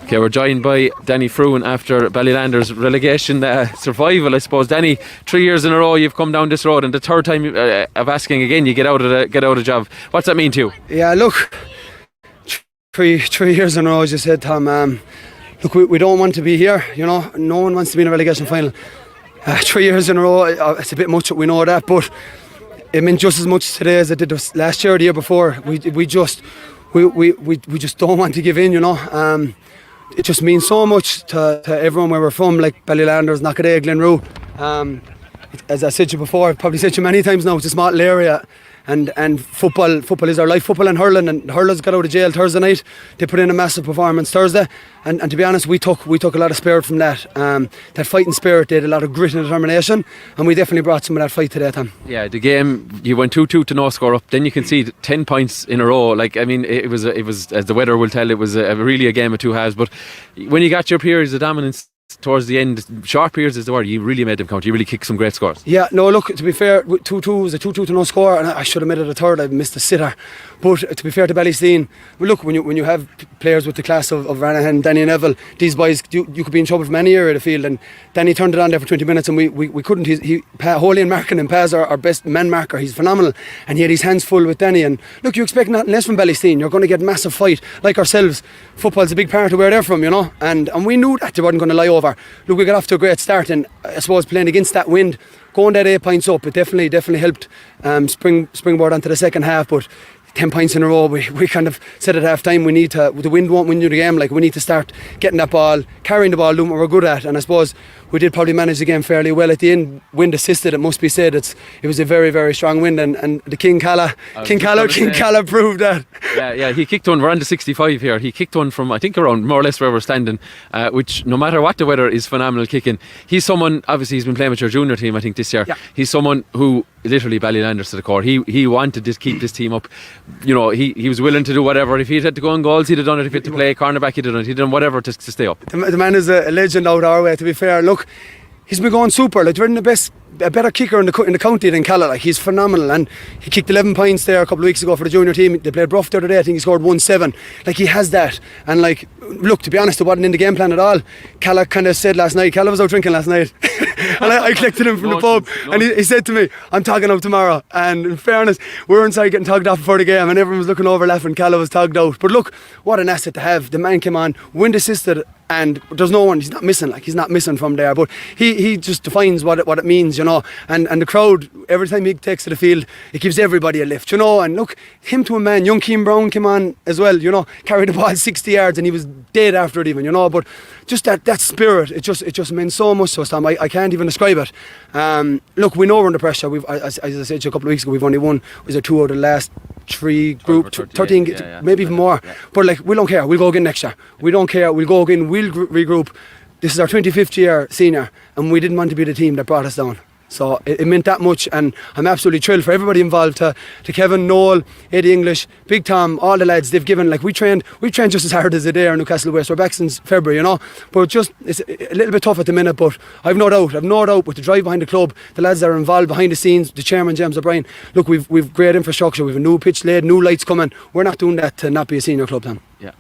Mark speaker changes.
Speaker 1: Okay, we're joined by Danny Frewen after Ballylanders relegation survival, I suppose. Danny, 3 years in a row you've come down this road, and the third time of asking again, you get out of job. What's that mean to you?
Speaker 2: Yeah, look, three years in a row, as you said, Tom. Look, we don't want to be here. You know, no one wants to be in a relegation final. 3 years in a row, it's a bit much. We know that, but it meant just as much today as it did last year or the year before. We just don't want to give in. You know. It just means so much to everyone where we're from, like Ballylanders, Knockaday, Glenroe. As I said to you before, I've probably said to you many times now, it's a small area, and football is our life. Football and hurling, and hurlers got out of jail Thursday night. They put in a massive performance Thursday, and to be honest, we took a lot of spirit from that. That fighting spirit, they had a lot of grit and determination, and we definitely brought some of that fight today, Tom. Yeah,
Speaker 1: the game, you went 2-2 to no score up, then you conceded 10 points in a row. Like, I mean, it was as the weather will tell, it was really a game of two halves. But when you got your periods of dominance towards the end, short periods is the word, you really made them count. You really kicked some great scores.
Speaker 2: Yeah, no, look, to be fair, 2-2 was a 2-2 to no score, and I should have made it a third. I missed a sitter. But to be fair to Ballystein, well, look, when you have players with the class of Ranahan, Danny and Neville, these boys, you could be in trouble from any area of the field, and Danny turned it on there for 20 minutes, and we couldn't. Holy and marking, and Paz, our best man marker, he's phenomenal, and he had his hands full with Danny. And look, you expect nothing less from Ballystein. You're going to get massive fight like ourselves. Football's a big part of where they're from, you know, and we knew that they weren't going to lie over. Look, we got off to a great start, and I suppose playing against that wind, going that 8 points up, it definitely helped springboard onto the second half. But 10 points in a row, we kind of said at half time, the wind won't win you the game. Like, we need to start getting that ball, carrying the ball, doing what we're good at. And I suppose we did probably manage the game fairly well at the end. Wind assisted, it must be said. It was a very, very strong wind, and the King Calla proved that.
Speaker 1: Yeah, he kicked one. We're on the 65 here. He kicked one from, I think, around more or less where we're standing, which, no matter what the weather, is phenomenal kicking. He's someone, obviously he's been playing with your junior team, I think, this year. Yeah. He's someone who literally Ballylanders to the core. He wanted to keep this team up. You know, he was willing to do whatever. If he had to go on goals, he'd have done it. If he had to play cornerback, he'd have done it. He'd done whatever to stay up.
Speaker 2: The man is a legend out our way, to be fair. Look, he's been going super. Like, they're a better kicker in the county than Calla. Like, he's phenomenal, and he kicked 11 points there a couple of weeks ago for the junior team. They played Bruff the other day. I think he scored 1-7. Like, he has that. And like, look, to be honest, it wasn't in the game plan at all. Calla kind of said last night, Calla was out drinking last night, and I collected him from the pub, and he said to me, I'm togging up tomorrow. And in fairness, we were inside getting togged off before the game, and everyone was looking over laughing. Calla was togged out. But look, what an asset to have. The man came on, wind assisted, and there's no one, he's not missing from there. But he just defines what it means, you know. And the crowd, every time he takes to the field, it gives everybody a lift, you know. And look, him to a man, young Keane Brown came on as well, you know, carried the ball 60 yards, and he was dead after it even, you know. But just that spirit, it just meant so much to us, Tom. I can't even describe it. Look, we know we're under pressure. As I said to you a couple of weeks ago, we've only won, was it 2 out of the last 3 group, 13, maybe even more. Yeah. But like, we don't care. We'll go again next year. We don't care. We'll go again. We'll regroup. This is our 25th year senior, and we didn't want to be the team that brought us down. So it meant that much, and I'm absolutely thrilled for everybody involved, to Kevin, Noel, Eddie English, Big Tom, all the lads. They've given, like, we trained just as hard as they dare in Newcastle West. We're back since February, you know, but just, it's a little bit tough at the minute. But I've no doubt with the drive behind the club, the lads that are involved behind the scenes, the chairman James O'Brien. Look, we've great infrastructure, we've a new pitch laid, new lights coming. We're not doing that to not be a senior club, then.
Speaker 1: Yeah.